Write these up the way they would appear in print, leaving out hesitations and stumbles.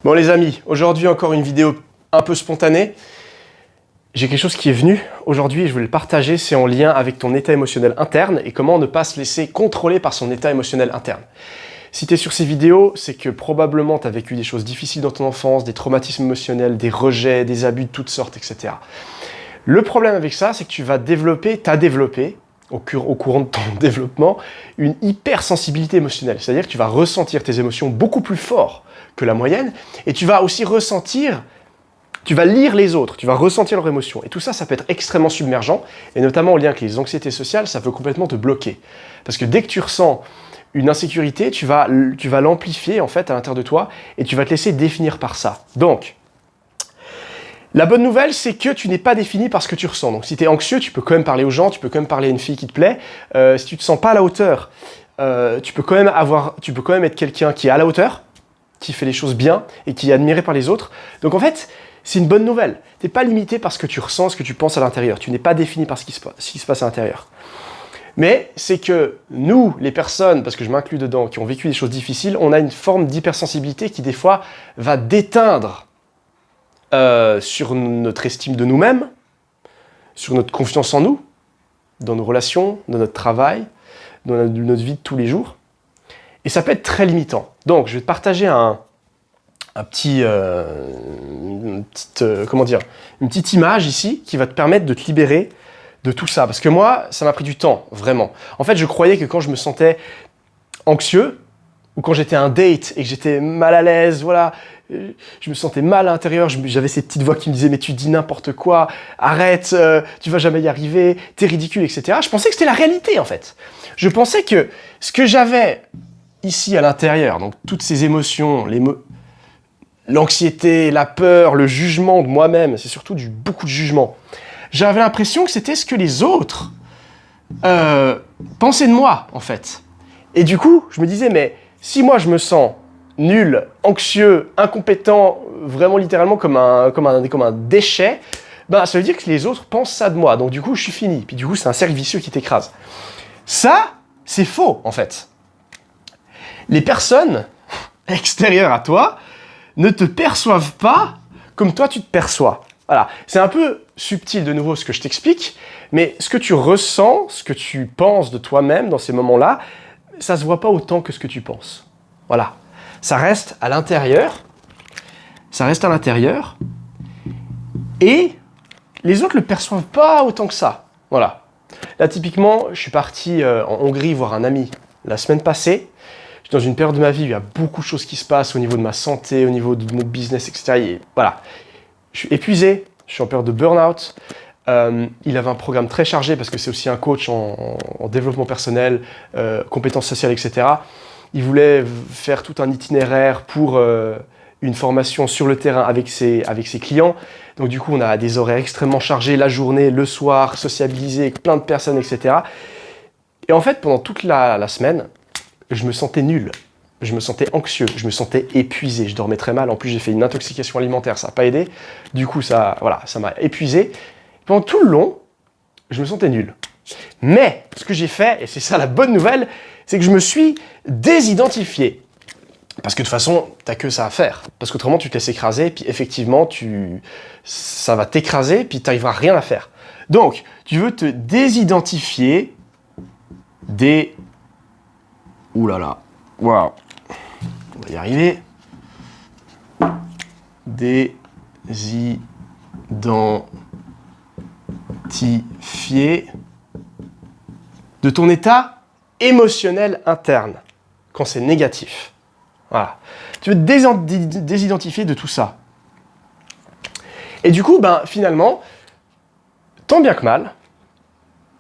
Bon les amis, aujourd'hui encore une vidéo un peu spontanée. J'ai quelque chose qui est venu aujourd'hui et je voulais le partager, c'est en lien avec ton état émotionnel interne et comment ne pas se laisser contrôler par son état émotionnel interne. Si tu es sur ces vidéos, c'est que probablement tu as vécu des choses difficiles dans ton enfance, des traumatismes émotionnels, des rejets, des abus de toutes sortes, etc. Le problème avec ça, c'est que tu vas développer, au courant de ton développement, une hypersensibilité émotionnelle. C'est-à-dire que tu vas ressentir tes émotions beaucoup plus fort que la moyenne, et tu vas aussi ressentir, tu vas lire les autres, tu vas ressentir leurs émotions. Et tout ça, ça peut être extrêmement submergent, et notamment en lien avec les anxiétés sociales, ça peut complètement te bloquer. Parce que dès que tu ressens une insécurité, tu vas l'amplifier en fait à l'intérieur de toi, et tu vas te laisser définir par ça. Donc, la bonne nouvelle, c'est que tu n'es pas défini par ce que tu ressens. Donc si tu es anxieux, tu peux quand même parler aux gens, tu peux quand même parler à une fille qui te plaît. Si tu te sens pas à la hauteur, tu peux quand même être quelqu'un qui est à la hauteur, qui fait les choses bien et qui est admiré par les autres. Donc en fait, c'est une bonne nouvelle. Tu n'es pas limité par ce que tu ressens, ce que tu penses à l'intérieur. Tu n'es pas défini par ce qui se passe à l'intérieur. Mais c'est que nous, les personnes, parce que je m'inclus dedans, qui ont vécu des choses difficiles, on a une forme d'hypersensibilité qui des fois va déteindre sur notre estime de nous-mêmes, sur notre confiance en nous, dans nos relations, dans notre travail, dans notre vie de tous les jours. Et ça peut être très limitant. Donc, je vais te partager une petite image ici qui va te permettre de te libérer de tout ça. Parce que moi, ça m'a pris du temps, vraiment. En fait, je croyais que quand je me sentais anxieux, ou quand j'étais à un date et que j'étais mal à l'aise, voilà, je me sentais mal à l'intérieur, j'avais ces petites voix qui me disaient « mais tu dis n'importe quoi, arrête, tu vas jamais y arriver, t'es ridicule, etc. » Je pensais que c'était la réalité, en fait. Je pensais que ce que j'avais ici à l'intérieur, donc toutes ces émotions, l'anxiété, la peur, le jugement de moi-même, c'est surtout beaucoup de jugement, j'avais l'impression que c'était ce que les autres pensaient de moi, en fait. Et du coup, je me disais « mais si moi je me sens nul, anxieux, incompétent, vraiment littéralement comme un déchet, bah, ça veut dire que les autres pensent ça de moi. Donc du coup, je suis fini. Puis du coup, c'est un cercle vicieux qui t'écrase. Ça, c'est faux, en fait. Les personnes extérieures à toi ne te perçoivent pas comme toi, tu te perçois. Voilà. C'est un peu subtil, de nouveau, ce que je t'explique, mais ce que tu ressens, ce que tu penses de toi-même dans ces moments-là, ça se voit pas autant que ce que tu penses. Voilà. Ça reste à l'intérieur. Ça reste à l'intérieur. Et les autres le perçoivent pas autant que ça. Voilà. Là, typiquement, je suis parti en Hongrie voir un ami la semaine passée. Je suis dans une période de ma vie où il y a beaucoup de choses qui se passent au niveau de ma santé, au niveau de mon business, etc. Et voilà. Je suis épuisé. Je suis en période de burn-out. Il avait un programme très chargé parce que c'est aussi un coach en développement personnel, compétences sociales, etc. Il voulait faire tout un itinéraire pour une formation sur le terrain avec ses clients. Donc du coup, on a des horaires extrêmement chargés, la journée, le soir, sociabiliser avec plein de personnes, etc. Et en fait, pendant toute la semaine, je me sentais nul. Je me sentais anxieux, je me sentais épuisé, je dormais très mal. En plus, j'ai fait une intoxication alimentaire, ça n'a pas aidé. Du coup, ça m'a épuisé. Pendant tout le long, je me sentais nul. Mais ce que j'ai fait, et c'est ça la bonne nouvelle, c'est que je me suis désidentifié. Parce que de toute façon, t'as que ça à faire. Parce qu'autrement, tu te laisses écraser, puis effectivement, ça va t'écraser, puis t'arriveras rien à faire. Donc, tu veux te désidentifier des... Ouh là là. Waouh. On va y arriver. Désidentifier de ton état émotionnel interne, quand c'est négatif. Voilà. Tu veux te désidentifier de tout ça. Et du coup, finalement, tant bien que mal,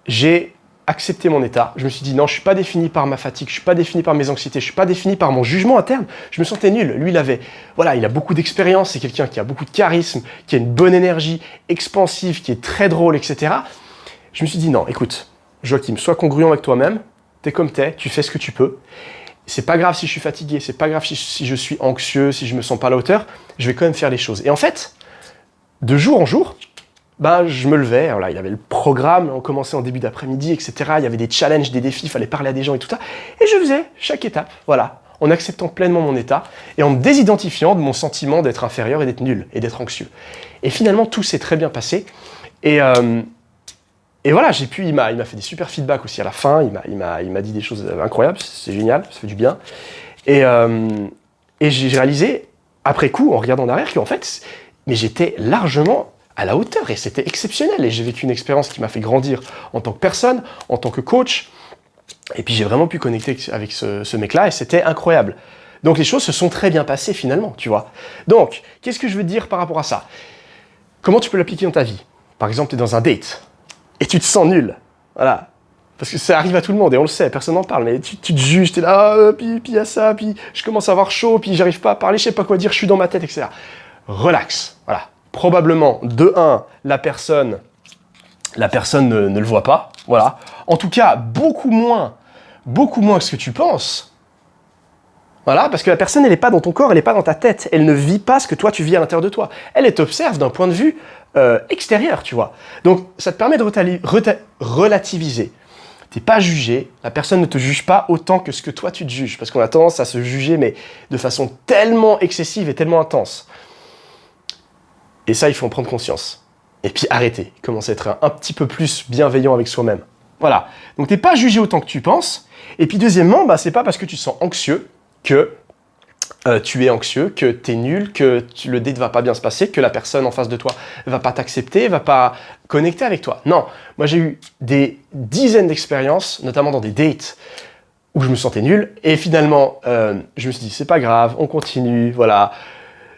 j'ai accepté mon état. Je me suis dit, non, je ne suis pas défini par ma fatigue, je ne suis pas défini par mes anxiétés, je ne suis pas défini par mon jugement interne. Je me sentais nul. Lui, il a beaucoup d'expérience, c'est quelqu'un qui a beaucoup de charisme, qui a une bonne énergie, expansive, qui est très drôle, etc. Je me suis dit, non, écoute, Joachim, sois congruent avec toi-même, t'es comme t'es, tu fais ce que tu peux. C'est pas grave si je suis fatigué, c'est pas grave si je suis anxieux, si je me sens pas à la hauteur, je vais quand même faire les choses. Et en fait, de jour en jour, je me levais, voilà, il y avait le programme, on commençait en début d'après-midi, etc. Il y avait des challenges, des défis, il fallait parler à des gens et tout ça. Et je faisais chaque étape, voilà, en acceptant pleinement mon état et en me désidentifiant de mon sentiment d'être inférieur et d'être nul et d'être anxieux. Et finalement, tout s'est très bien passé. Et voilà, il m'a fait des super feedbacks aussi à la fin. Il m'a dit des choses incroyables, c'est génial, ça fait du bien. Et j'ai réalisé, après coup, en regardant en arrière, qu'en fait, mais j'étais largement à la hauteur et c'était exceptionnel. Et j'ai vécu une expérience qui m'a fait grandir en tant que personne, en tant que coach. Et puis j'ai vraiment pu connecter avec ce mec-là et c'était incroyable. Donc les choses se sont très bien passées finalement, tu vois. Donc, qu'est-ce que je veux dire par rapport à ça? Comment tu peux l'appliquer dans ta vie? Par exemple, tu es dans un date et tu te sens nul. Voilà. Parce que ça arrive à tout le monde et on le sait, personne n'en parle. Mais tu te juges, tu es là, puis il y a ça, puis je commence à avoir chaud, puis j'arrive pas à parler, je sais pas quoi dire, je suis dans ma tête, etc. Relax. Voilà. Probablement, de 1, la personne ne le voit pas. Voilà. En tout cas, beaucoup moins que ce que tu penses. Voilà, parce que la personne, elle n'est pas dans ton corps, elle n'est pas dans ta tête. Elle ne vit pas ce que toi, tu vis à l'intérieur de toi. Elle t'observe d'un point de vue extérieur, tu vois. Donc, ça te permet de relativiser. Tu n'es pas jugé, la personne ne te juge pas autant que ce que toi, tu te juges. Parce qu'on a tendance à se juger, mais de façon tellement excessive et tellement intense. Et ça, il faut en prendre conscience. Et puis arrêter, commencer à être un petit peu plus bienveillant avec soi-même. Voilà, donc tu n'es pas jugé autant que tu penses. Et puis deuxièmement, c'est pas parce que tu te sens anxieux que tu es anxieux, que tu es nul, que le date ne va pas bien se passer, que la personne en face de toi ne va pas t'accepter, ne va pas connecter avec toi. Non, moi j'ai eu des dizaines d'expériences, notamment dans des dates, où je me sentais nul. Et finalement, je me suis dit, c'est pas grave, on continue, voilà.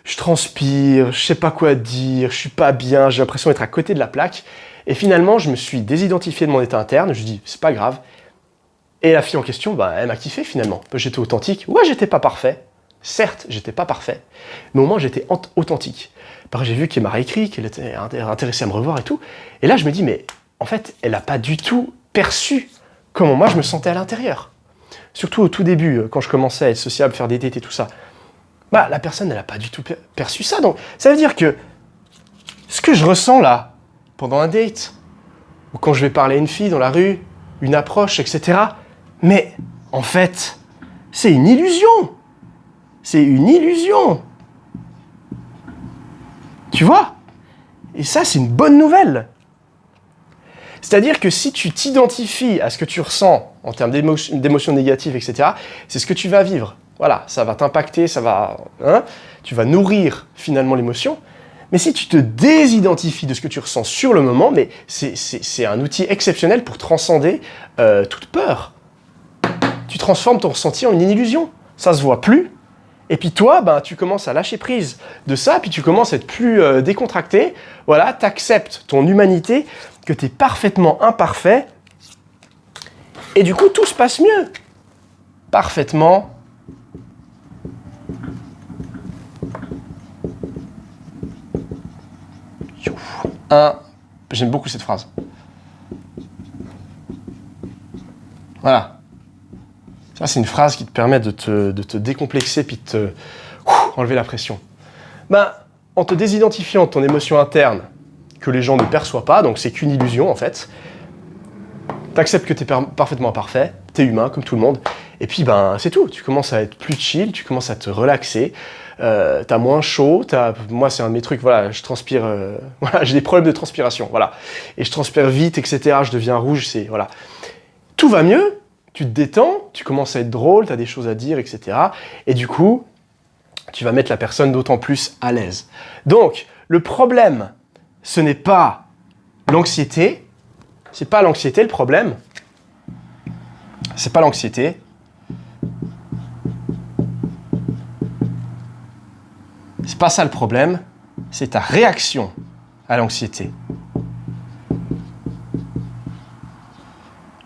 Je transpire, je sais pas quoi dire, je suis pas bien, j'ai l'impression d'être à côté de la plaque. Et finalement, je me suis désidentifié de mon état interne, je me suis dit, c'est pas grave. Et la fille en question, elle m'a kiffé finalement. J'étais authentique. Ouais, j'étais pas parfait. Certes, j'étais pas parfait. Mais au moins, j'étais authentique. Parce que j'ai vu qu'elle m'a réécrit, qu'elle était intéressée à me revoir et tout. Et là, je me dis, mais en fait, elle a pas du tout perçu comment moi je me sentais à l'intérieur. Surtout au tout début, quand je commençais à être sociable, faire des dates et tout ça. La personne, elle n'a pas du tout perçu ça. Donc, ça veut dire que ce que je ressens là, pendant un date, ou quand je vais parler à une fille dans la rue, une approche, etc., mais en fait, c'est une illusion. C'est une illusion. Tu vois? Et ça, c'est une bonne nouvelle. C'est-à-dire que si tu t'identifies à ce que tu ressens en termes d'émotions négatives, etc., c'est ce que tu vas vivre. Voilà, ça va t'impacter, tu vas nourrir finalement l'émotion. Mais si tu te désidentifies de ce que tu ressens sur le moment, mais c'est un outil exceptionnel pour transcender toute peur. Tu transformes ton ressenti en une illusion. Ça se voit plus. Et puis toi, tu commences à lâcher prise de ça, puis tu commences à être plus décontracté. Voilà, tu acceptes ton humanité, que tu es parfaitement imparfait. Et du coup, tout se passe mieux. Parfaitement. J'aime beaucoup cette phrase. Voilà. Ça, c'est une phrase qui te permet de te décomplexer puis de te enlever la pression. En te désidentifiant de ton émotion interne que les gens ne perçoivent pas, donc c'est qu'une illusion en fait, tu acceptes que tu es parfaitement imparfait, tu es humain comme tout le monde, et puis c'est tout. Tu commences à être plus chill, tu commences à te relaxer, t'as moins chaud, moi c'est un de mes trucs, voilà, je transpire, voilà, j'ai des problèmes de transpiration, voilà, et je transpire vite, etc., je deviens rouge, voilà. Tout va mieux, tu te détends, tu commences à être drôle, tu as des choses à dire, etc., et du coup, tu vas mettre la personne d'autant plus à l'aise. Donc, le problème, ce n'est pas l'anxiété, c'est pas l'anxiété le problème, c'est pas l'anxiété, c'est pas ça le problème, c'est ta réaction à l'anxiété.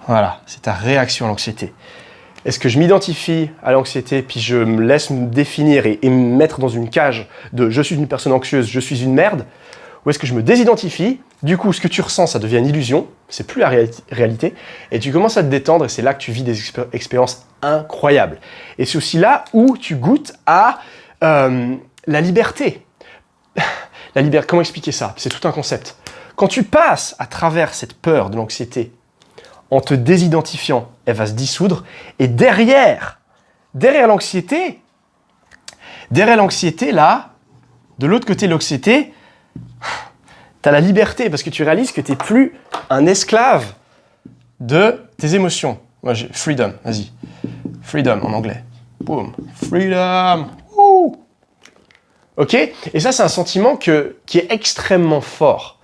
Voilà, c'est ta réaction à l'anxiété. Est-ce que je m'identifie à l'anxiété, puis je me laisse me définir et me mettre dans une cage de « je suis une personne anxieuse, je suis une merde » ou est-ce que je me désidentifie, du coup ce que tu ressens ça devient une illusion, c'est plus la réalité, et tu commences à te détendre et c'est là que tu vis des expériences incroyables. Et c'est aussi là où tu goûtes à la liberté. Comment expliquer ça? C'est tout un concept. Quand tu passes à travers cette peur de l'anxiété, en te désidentifiant, elle va se dissoudre, et derrière derrière l'anxiété, là, de l'autre côté de l'anxiété, tu as la liberté parce que tu réalises que tu n'es plus un esclave de tes émotions. Moi, j'ai freedom, vas-y. Freedom en anglais. Boom. Freedom. Woo. Ok? Et ça, c'est un sentiment qui est extrêmement fort.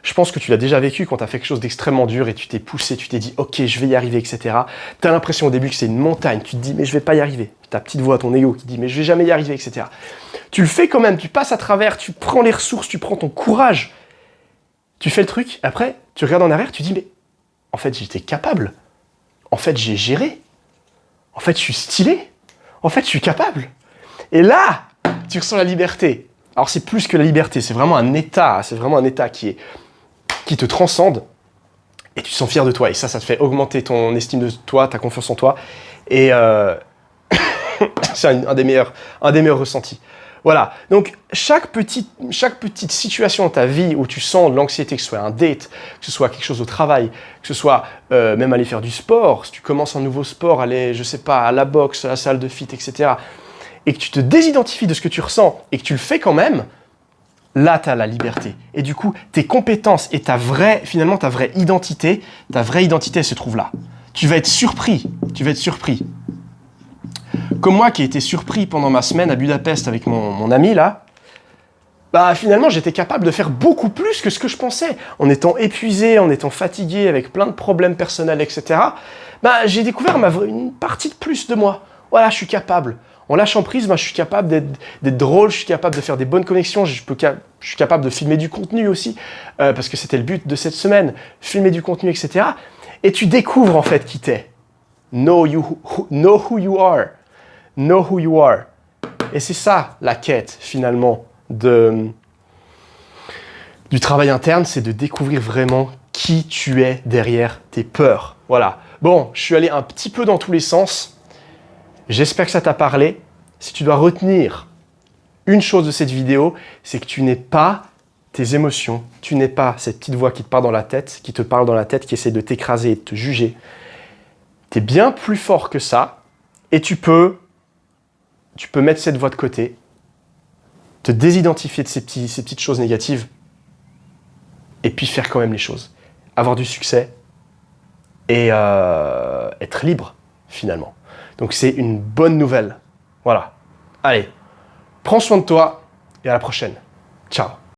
Je pense que tu l'as déjà vécu quand tu as fait quelque chose d'extrêmement dur et tu t'es poussé, tu t'es dit « Ok, je vais y arriver, etc. » Tu as l'impression au début que c'est une montagne. Tu te dis « Mais je vais pas y arriver. » Ta petite voix, ton ego qui dit « Mais je vais jamais y arriver, etc. » Tu le fais quand même, tu passes à travers, tu prends les ressources, tu prends ton courage. Tu fais le truc, après, tu regardes en arrière, tu dis « Mais en fait, j'étais capable. En fait, j'ai géré. En fait, je suis stylé. En fait, je suis capable. » Et là, tu ressens la liberté. Alors, c'est plus que la liberté, c'est vraiment un état. C'est vraiment un état qui te transcende. Et tu te sens fier de toi. Et ça te fait augmenter ton estime de toi, ta confiance en toi. Et c'est un des meilleurs ressentis. Voilà. Donc, chaque petite situation dans ta vie où tu sens de l'anxiété, que ce soit un date, que ce soit quelque chose au travail, que ce soit même aller faire du sport, si tu commences un nouveau sport, aller, je sais pas, à la boxe, à la salle de fit, etc., et que tu te désidentifies de ce que tu ressens et que tu le fais quand même, là, tu as la liberté. Et du coup, tes compétences et ta vraie identité, elle se trouve là. Tu vas être surpris. Comme moi qui ai été surpris pendant ma semaine à Budapest avec mon ami là, bah finalement j'étais capable de faire beaucoup plus que ce que je pensais. En étant épuisé, en étant fatigué, avec plein de problèmes personnels, etc. Bah j'ai découvert une partie de plus de moi. Voilà, je suis capable. En lâchant prise, je suis capable d'être drôle, je suis capable de faire des bonnes connexions, je suis capable de filmer du contenu aussi, parce que c'était le but de cette semaine, filmer du contenu, etc. Et tu découvres en fait qui t'es. Know who you are. Know who you are. Et c'est ça la quête finalement du travail interne, c'est de découvrir vraiment qui tu es derrière tes peurs. Voilà. Bon, je suis allé un petit peu dans tous les sens. J'espère que ça t'a parlé. Si tu dois retenir une chose de cette vidéo, c'est que tu n'es pas tes émotions, tu n'es pas cette petite voix qui te parle dans la tête, qui essaie de t'écraser et de te juger. Tu es bien plus fort que ça et tu peux mettre cette voix de côté, te désidentifier de ces petites choses négatives et puis faire quand même les choses. Avoir du succès et être libre finalement. Donc c'est une bonne nouvelle. Voilà. Allez, prends soin de toi et à la prochaine. Ciao.